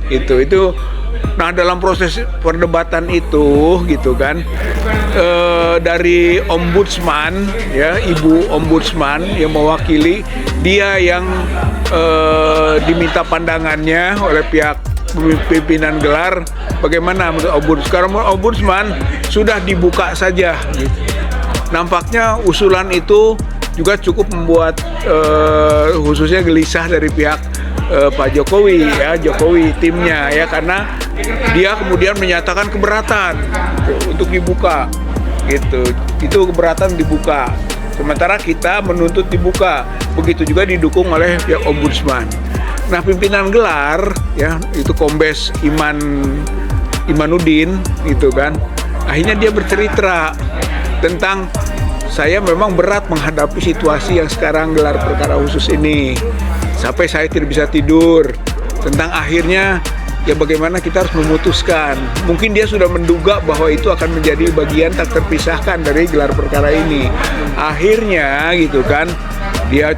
itu. Nah, dalam proses perdebatan itu gitu kan, dari ombudsman ya, ibu ombudsman yang mewakili, dia yang diminta pandangannya oleh pihak pimpinan gelar bagaimana menurut ombudsman sudah dibuka saja gitu. Nampaknya usulan itu juga cukup membuat khususnya gelisah dari pihak Pak Jokowi ya, Jokowi timnya ya, karena dia kemudian menyatakan keberatan untuk dibuka gitu. Itu keberatan dibuka. Sementara kita menuntut dibuka. Begitu juga didukung oleh pihak ombudsman. Nah, pimpinan gelar ya, itu Kombes Imanuddin gitu kan. Akhirnya dia bercerita tentang saya memang berat menghadapi situasi yang sekarang gelar perkara khusus ini. Sampai saya tidak bisa tidur tentang akhirnya ya bagaimana kita harus memutuskan. Mungkin dia sudah menduga bahwa itu akan menjadi bagian tak terpisahkan dari gelar perkara ini. Akhirnya gitu kan, dia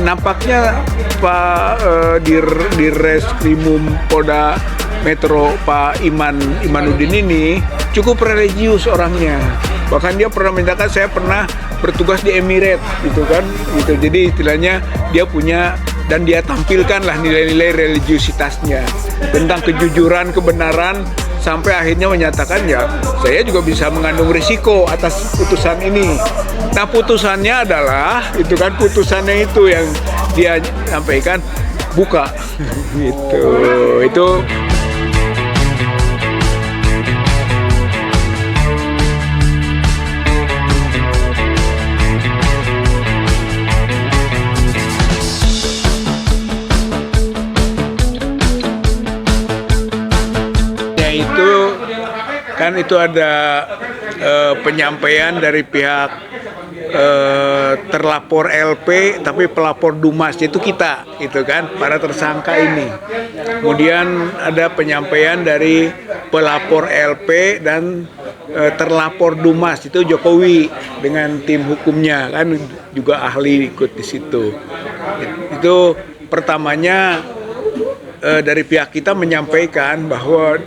nampaknya Pak di Reskrimum Polda Metro Pak Imanuddin ini cukup religius orangnya. Bahkan dia pernah menyatakan saya pernah bertugas di Emirates gitu kan, gitu. Jadi istilahnya dia punya dan dia tampilkanlah nilai-nilai religiusitasnya tentang kejujuran, kebenaran, sampai akhirnya menyatakan ya saya juga bisa mengandung risiko atas putusan ini. Nah, putusannya adalah itu kan, putusannya itu yang dia sampaikan buka gitu. Itu kan itu ada penyampaian dari pihak terlapor LP, tapi pelapor Dumas itu kita, itu kan, para tersangka ini. Kemudian ada penyampaian dari pelapor LP dan terlapor Dumas itu Jokowi dengan tim hukumnya kan, juga ahli ikut di situ. Itu pertamanya dari pihak kita menyampaikan bahwa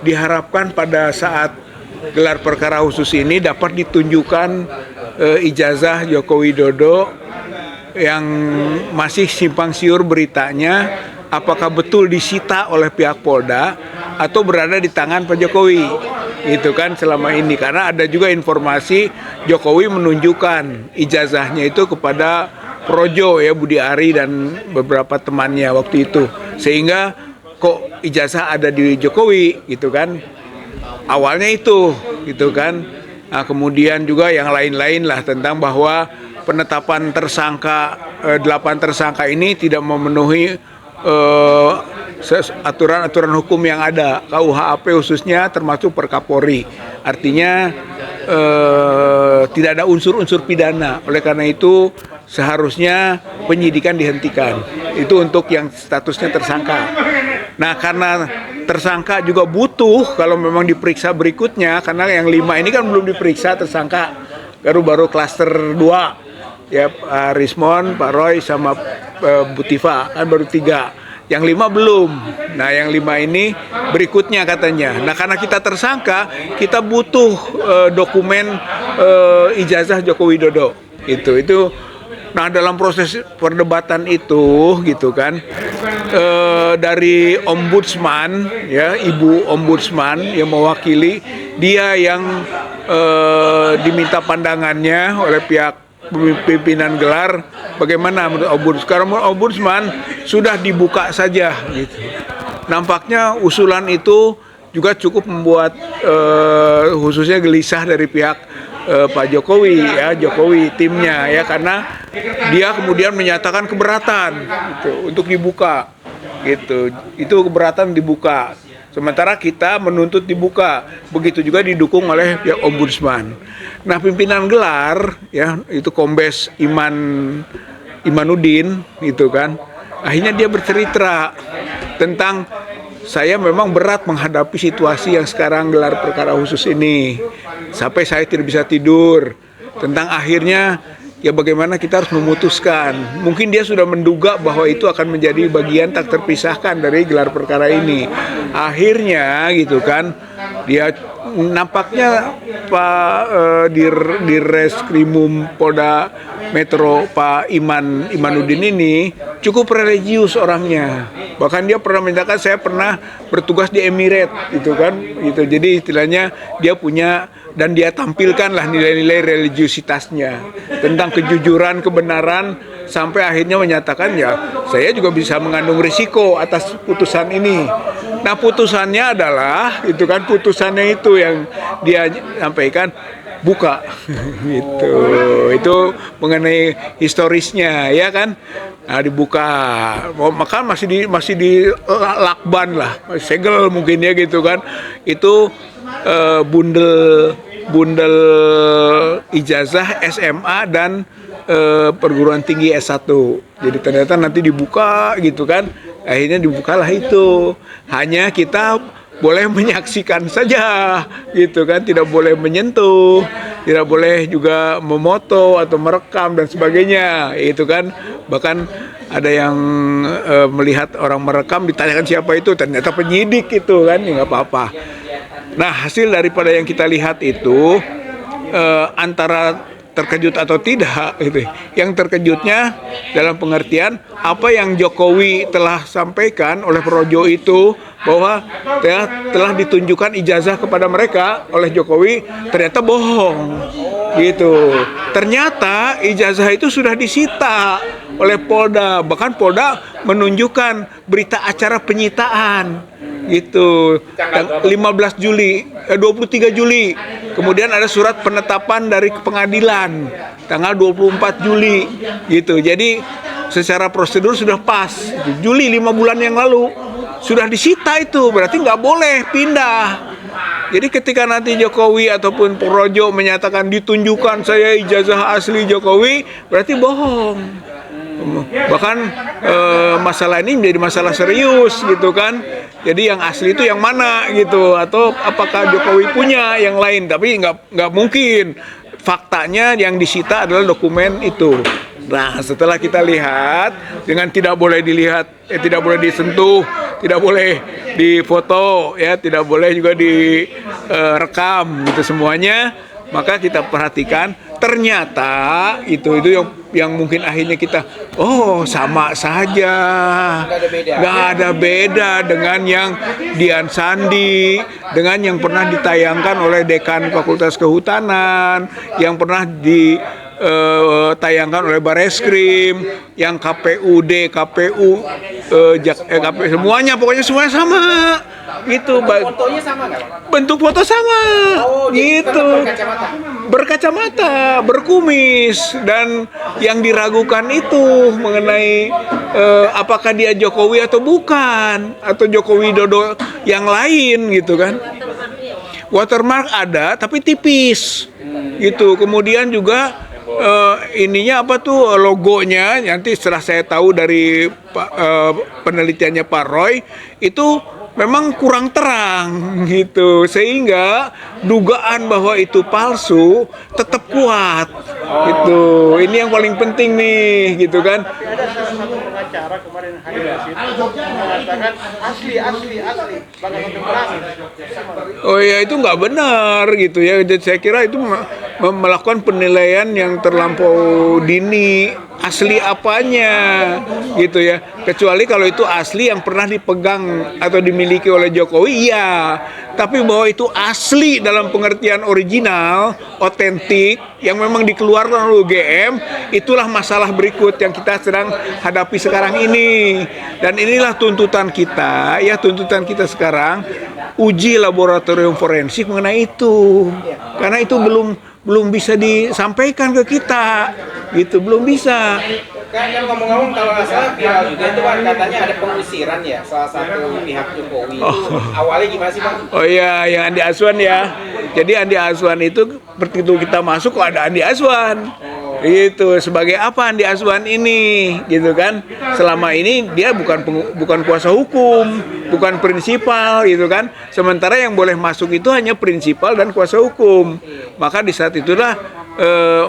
diharapkan pada saat gelar perkara khusus ini dapat ditunjukkan ijazah Joko Widodo yang masih simpang siur beritanya, apakah betul disita oleh pihak Polda atau berada di tangan Pak Jokowi. Itu kan selama ini, karena ada juga informasi Jokowi menunjukkan ijazahnya itu kepada Projo ya, Budi Ari dan beberapa temannya waktu itu, sehingga kok ijazah ada di Jokowi gitu kan, awalnya itu gitu kan. Nah, kemudian juga yang lain-lain lah tentang bahwa penetapan tersangka 8 tersangka ini tidak memenuhi aturan-aturan hukum yang ada, KUHP khususnya termasuk Perkapolri, artinya tidak ada unsur-unsur pidana. Oleh karena itu seharusnya penyidikan dihentikan. Itu untuk yang statusnya tersangka. Nah, karena tersangka juga butuh kalau memang diperiksa berikutnya, karena yang 5 ini kan belum diperiksa tersangka, baru klaster 2 ya, Pak Rismon, Pak Roy sama Bu Tifa kan baru 3, yang 5 belum. Nah, yang 5 ini berikutnya katanya. Nah, karena kita tersangka, kita butuh dokumen ijazah Joko Widodo itu. Nah, dalam proses perdebatan itu gitu kan, dari ombudsman ya, ibu ombudsman yang mewakili, dia yang diminta pandangannya oleh pihak pimpinan gelar bagaimana menurut ombudsman sudah dibuka saja gitu. Nampaknya usulan itu juga cukup membuat khususnya gelisah dari pihak Pak Jokowi ya, Jokowi timnya ya, karena dia kemudian menyatakan keberatan gitu, untuk dibuka gitu. Itu keberatan dibuka. Sementara kita menuntut dibuka. Begitu juga didukung oleh pihak ombudsman. Nah, pimpinan gelar ya, itu Kombes Imanuddin gitu kan. Akhirnya dia bercerita tentang saya memang berat menghadapi situasi yang sekarang gelar perkara khusus ini. Sampai saya tidak bisa tidur tentang akhirnya ya bagaimana kita harus memutuskan. Mungkin dia sudah menduga bahwa itu akan menjadi bagian tak terpisahkan dari gelar perkara ini. Akhirnya gitu kan, dia nampaknya Pak di Reskrimum Polda Metro Pak Imanuddin ini cukup religius orangnya. Bahkan dia pernah menyatakan, saya pernah bertugas di Emirat gitu kan, gitu. Jadi istilahnya dia punya, dan dia tampilkanlah nilai-nilai religiusitasnya tentang kejujuran, kebenaran, sampai akhirnya menyatakan, ya saya juga bisa mengandung risiko atas putusan ini. Nah putusannya adalah itu kan, putusannya itu yang dia sampaikan, buka gitu. Itu mengenai historisnya ya kan. Nah, dibuka, maka masih di lakban lah, segel mungkin ya gitu kan. Itu bundel ijazah SMA dan perguruan tinggi S1. Jadi ternyata nanti dibuka gitu kan. Akhirnya dibukalah itu. Hanya kita boleh menyaksikan saja gitu kan, tidak boleh menyentuh, tidak boleh juga memoto atau merekam dan sebagainya itu kan. Bahkan ada yang melihat orang merekam, ditanyakan siapa itu, ternyata penyidik itu kan, ya nggak apa-apa. Nah hasil daripada yang kita lihat itu antara terkejut atau tidak gitu. Yang terkejutnya dalam pengertian apa yang Jokowi telah sampaikan oleh Projo itu, bahwa telah ditunjukkan ijazah kepada mereka oleh Jokowi, ternyata bohong gitu. Ternyata ijazah itu sudah disita oleh Polda, bahkan Polda menunjukkan berita acara penyitaan gitu, 23 Juli. Kemudian ada surat penetapan dari pengadilan tanggal 24 Juli gitu. Jadi secara prosedur sudah pas. Juli 5 bulan yang lalu sudah disita itu, berarti nggak boleh pindah. Jadi ketika nanti Jokowi ataupun Projo menyatakan ditunjukkan saya ijazah asli Jokowi, berarti bohong. Bahkan masalah ini menjadi masalah serius gitu kan. Jadi yang asli itu yang mana gitu, atau apakah Jokowi punya yang lain? Tapi nggak mungkin. Faktanya yang disita adalah dokumen itu. Nah setelah kita lihat, dengan tidak boleh dilihat, tidak boleh disentuh, tidak boleh difoto, ya tidak boleh juga direkam gitu semuanya, maka kita perhatikan ternyata itu yang mungkin akhirnya kita sama saja, nggak ada beda dengan yang Dian Sandi, dengan yang pernah ditayangkan oleh Dekan Fakultas Kehutanan, yang pernah ditayangkan oleh Bareskrim, yang KPUD, KPU, semuanya, pokoknya semuanya sama gitu. Fotonya sama nggak? Bentuk foto sama gitu, berkacamata, berkumis, dan yang diragukan itu mengenai apakah dia Jokowi atau bukan, atau Jokowi Dodo yang lain gitu kan. Watermark ada tapi tipis gitu. Kemudian juga ininya apa tuh, logonya nanti setelah saya tahu dari penelitiannya Pak Roy itu memang kurang terang gitu, sehingga dugaan bahwa itu palsu tetap kuat gitu. Ini yang paling penting nih gitu kan. Ada salah satu pengacara kemarin hadir di situ mengatakan asli Oh ya, itu nggak benar gitu ya. Jadi saya kira itu melakukan penilaian yang terlampau dini. Asli apanya gitu ya, kecuali kalau itu asli yang pernah dipegang atau dimiliki oleh Jokowi, iya. Tapi bahwa itu asli dalam pengertian original, otentik, yang memang dikeluarkan oleh UGM, itulah masalah berikut yang kita sedang hadapi sekarang ini. Dan inilah tuntutan kita, ya tuntutan kita sekarang, uji laboratorium forensik mengenai itu. Karena itu belum bisa disampaikan ke kita, gitu, belum bisa. Kan ngomong-ngomong, kalau nggak salah viral juga itu kan katanya ada pengusiran ya salah satu pihak Jokowi. Awalnya gimana sih Bang? Oh iya, yang Andi Azwan ya. Jadi Andi Azwan itu begitu kita masuk kok ada Andi Azwan. Itu sebagai apa Andi Azwan ini, gitu kan? Selama ini dia bukan kuasa hukum, bukan prinsipal, gitu kan? Sementara yang boleh masuk itu hanya prinsipal dan kuasa hukum. Maka di saat itulah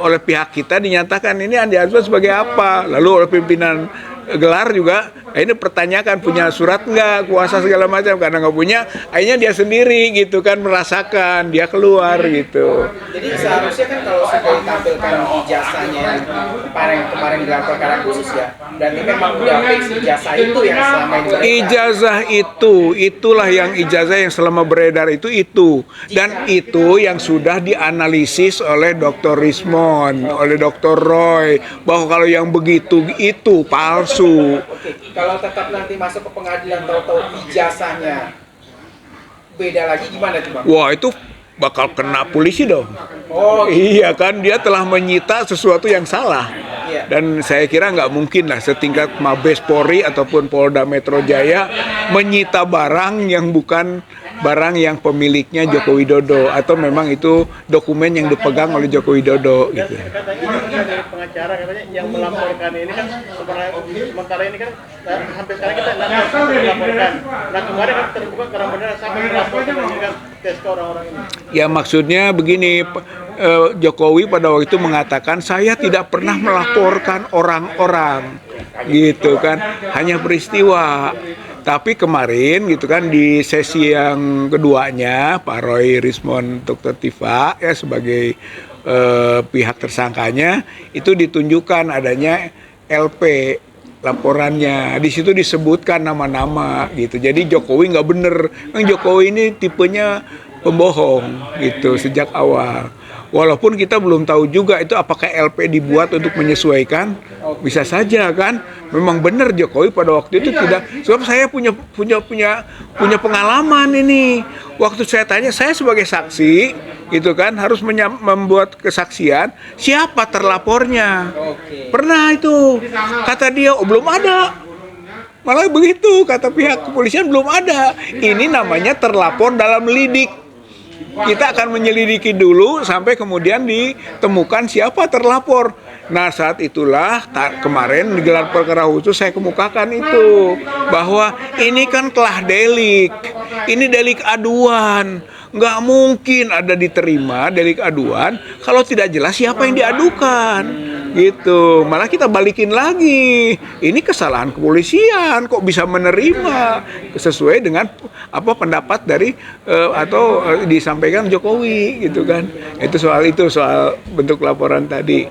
oleh pihak kita dinyatakan ini Andi Azwan sebagai apa? Lalu oleh pimpinan gelar juga ini pertanyakan punya surat nggak, kuasa segala macam, karena nggak punya akhirnya dia sendiri gitu kan merasakan dia keluar gitu. Jadi seharusnya kan kalau sudah ditampilkan ijazahnya yang kemarin dalam perkara khusus ya, berarti memang udah fix ijazah itu yang selama ini beredar. Ijazah itulah yang ijazah yang selama beredar itu dan itu yang sudah dianalisis oleh Dr. Rismond, oleh Dr. Roy bahwa kalau yang begitu itu palsu. Oke, kalau tetap nanti masuk ke pengadilan tahu-tahu ijazahnya beda lagi gimana tuh Bang? Wah, itu bakal kena polisi dong. Oh, Iya kan, dia telah menyita sesuatu yang salah. Iya. Dan saya kira nggak mungkin lah setingkat Mabes Polri ataupun Polda Metro Jaya menyita barang yang bukan barang yang pemiliknya Joko Widodo atau memang itu dokumen yang dipegang oleh Joko Widodo gitu. Katanya dari pengacara katanya yang melaporkan ini kan sementara ini kan hampir sekarang kita melaporkan. Nah kemarin kan terbuka karena benar sampai melaporkan ini kan tes ke orang-orang ini. Ya maksudnya begini, Jokowi pada waktu itu mengatakan saya tidak pernah melaporkan orang-orang gitu kan, hanya peristiwa. Tapi kemarin gitu kan di sesi yang keduanya Pak Roy Rismond Dr. Tifa ya sebagai pihak tersangkanya itu ditunjukkan adanya LP laporannya. Di situ disebutkan nama-nama gitu. Jadi Jokowi nggak bener. Jokowi ini tipenya pembohong gitu sejak awal. Walaupun kita belum tahu juga itu apakah LP dibuat untuk menyesuaikan, bisa saja kan. Memang benar Jokowi pada waktu itu tidak. Sebab saya punya pengalaman ini. Waktu saya tanya, saya sebagai saksi, gitu kan, harus membuat kesaksian. Siapa terlapornya? Pernah itu. Kata dia, oh belum ada. Malah begitu kata pihak kepolisian belum ada. Ini namanya terlapor dalam lidik. Kita akan menyelidiki dulu sampai kemudian ditemukan siapa terlapor. Nah saat itulah kemarin digelar perkara khusus saya kemukakan itu bahwa ini kan telah delik, ini delik aduan. Nggak mungkin ada diterima delik aduan kalau tidak jelas siapa yang diadukan gitu. Malah kita balikin lagi, ini kesalahan kepolisian kok bisa menerima sesuai dengan apa pendapat dari atau disampaikan Jokowi gitu kan. Itu soal bentuk laporan tadi.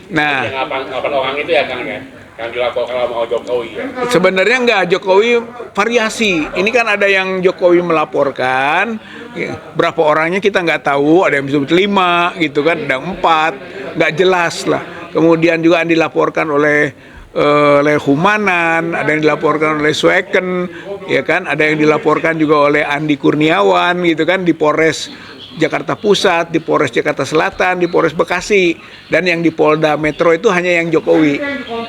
Nah, yang orang itu ya Kang ya, yang dilaporkan sama Jokowi ya. Sebenarnya enggak, Jokowi variasi. Ini kan ada yang Jokowi melaporkan, berapa orangnya kita nggak tahu, ada yang disebut 5 gitu kan, ada 4, nggak jelas lah. Kemudian juga yang dilaporkan oleh Humanan, ada yang dilaporkan oleh Sweken, ya kan, ada yang dilaporkan juga oleh Andi Kurniawan gitu kan di Polres Jakarta Pusat, di Polres Jakarta Selatan, di Polres Bekasi, dan yang di Polda Metro itu hanya yang Jokowi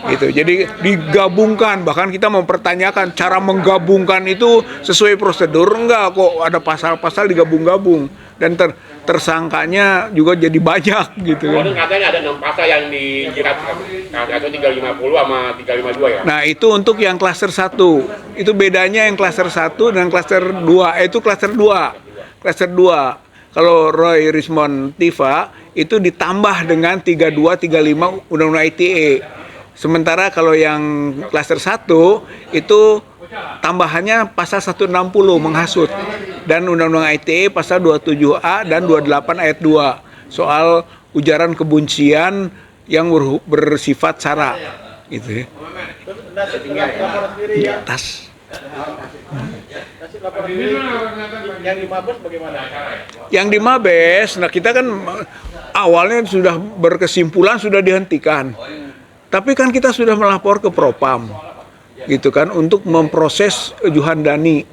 gitu. Jadi digabungkan, bahkan kita mempertanyakan cara menggabungkan itu sesuai prosedur enggak, kok ada pasal-pasal digabung-gabung dan tersangkanya juga jadi banyak gitu. Kemudian katanya ada 6 pasal yang dijerat, atau 350 sama 352 ya. Nah, itu untuk yang klaster 1. Itu bedanya yang klaster 1 dan klaster 2. Itu klaster 2. Klaster 2. Kalau Roy Rismond Tifa itu ditambah dengan 32, 35 Undang-Undang ITE. Sementara kalau yang klaster 1 itu tambahannya pasal 160 menghasut dan Undang-Undang ITE pasal 27A dan 28 ayat 2 soal ujaran kebencian yang bersifat sara gitu ya. Di atas. Yang di Mabes bagaimana? Yang di Mabes, nah kita kan awalnya sudah berkesimpulan sudah dihentikan. Tapi kan kita sudah melapor ke Propam, gitu kan, untuk memproses Juhandani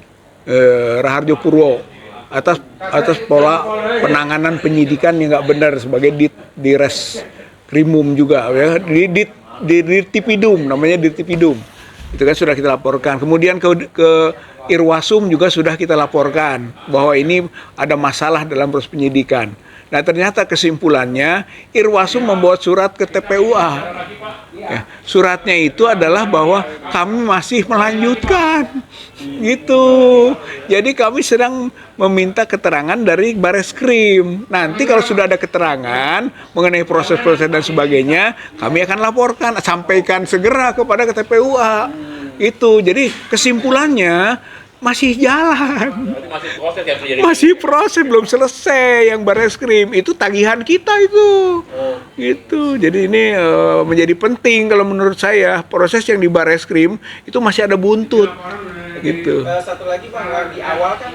Raharjo Purwo atas pola penanganan penyidikan yang nggak benar sebagai di Reskrimum juga ya, di Dirtipidum, namanya Dirtipidum. Itu kan sudah kita laporkan. Kemudian ke Irwasum juga sudah kita laporkan bahwa ini ada masalah dalam proses penyidikan. Nah ternyata kesimpulannya Irwasum membuat surat ke TPUA. Ya, suratnya itu adalah bahwa kami masih melanjutkan, gitu. Jadi kami sedang meminta keterangan dari Bareskrim. Nanti kalau sudah ada keterangan mengenai proses-proses dan sebagainya, kami akan laporkan, sampaikan segera kepada TPUA. Itu. Jadi kesimpulannya masih jalan. Masih proses yang terjadi. Masih proses, belum selesai yang Bareskrim. Itu tagihan kita itu. Gitu. Jadi ini menjadi penting kalau menurut saya. Proses yang di Bareskrim itu masih ada buntut. Gitu. Satu lagi Bang, di awal kan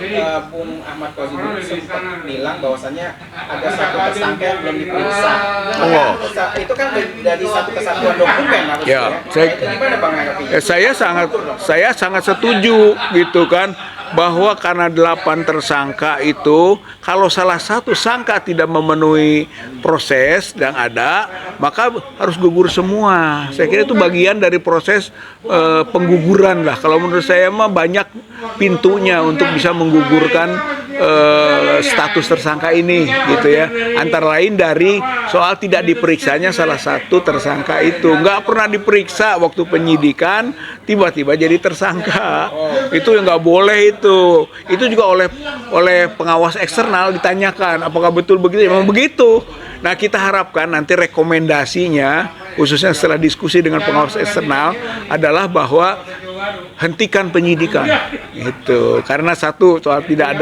Bung Ahmad Kozidul sempat bilang bahwasannya ada satu tersangka yang belum diperiksa. Oh. Itu kan dari satu kesatuan dokumen harusnya. Ya, Itu gimana Bang anggapinya? saya sangat setuju gitu kan, bahwa karena 8 tersangka itu kalau salah satu sangka tidak memenuhi proses yang ada, maka harus gugur semua. Saya kira itu bagian dari proses pengguguran lah. Kalau menurut saya mah banyak pintunya untuk bisa menggugurkan status tersangka ini gitu ya. Antara lain dari soal tidak diperiksanya salah satu tersangka itu. Nggak pernah diperiksa waktu penyidikan, tiba-tiba jadi tersangka. Itu yang nggak boleh itu. Itu juga oleh pengawas eksternal ditanyakan apakah betul begitu. Memang begitu. Nah kita harapkan nanti rekomendasinya, khususnya setelah diskusi dengan pengawas eksternal, adalah bahwa hentikan penyidikan itu karena satu soal tidak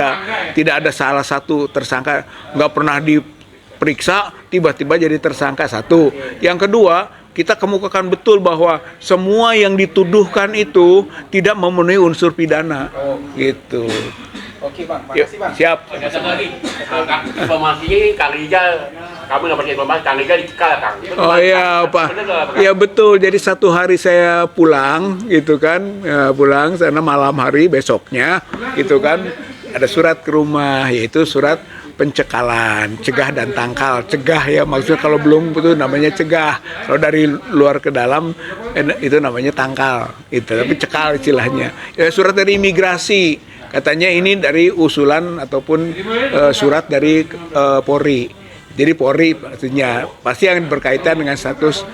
ada salah satu tersangka nggak pernah diperiksa tiba-tiba jadi tersangka satu. Yang kedua, kita kemukakan betul bahwa semua yang dituduhkan itu tidak memenuhi unsur pidana gitu. Oke Bang, makasih Bang. Siap. Satu lagi, informasinya Kang Rizal, kamu dapat informasi Kang Rizal dicekal Kang. Oh iya Pak, ya betul. Jadi satu hari saya pulang gitu kan, pulang sana malam hari besoknya gitu kan, ada surat ke rumah, yaitu surat pencekalan, cegah dan tangkal. Cegah ya maksudnya, kalau belum itu namanya cegah. Kalau dari luar ke dalam itu namanya tangkal. Itu tapi cekal istilahnya. Ya, surat dari imigrasi. Katanya ini dari usulan ataupun surat dari Polri. Jadi Polri maksudnya pasti yang berkaitan dengan status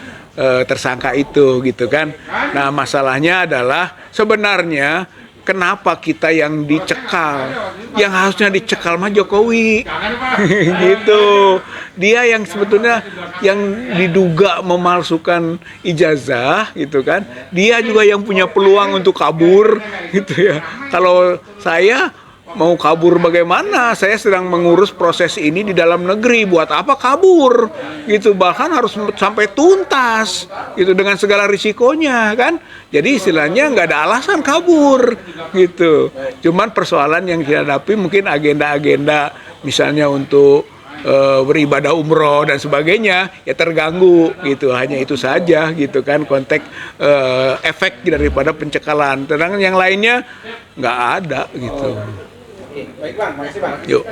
tersangka itu gitu kan. Nah masalahnya adalah sebenarnya kenapa kita yang dicekal? Yang harusnya dicekal mah Jokowi. Gitu. Dia yang sebetulnya yang diduga memalsukan ijazah gitu kan. Dia juga yang punya peluang untuk kabur gitu ya. Kalau saya mau kabur bagaimana? Saya sedang mengurus proses ini di dalam negeri. Buat apa kabur? Gitu, bahkan harus sampai tuntas gitu dengan segala risikonya kan. Jadi istilahnya nggak ada alasan kabur gitu. Cuman persoalan yang dihadapi mungkin agenda-agenda misalnya untuk beribadah umroh dan sebagainya ya terganggu gitu. Hanya itu saja gitu kan konteks efek daripada pencekalan. Sedangkan yang lainnya nggak ada gitu. Baik Bang, makasih Bang. Yuk.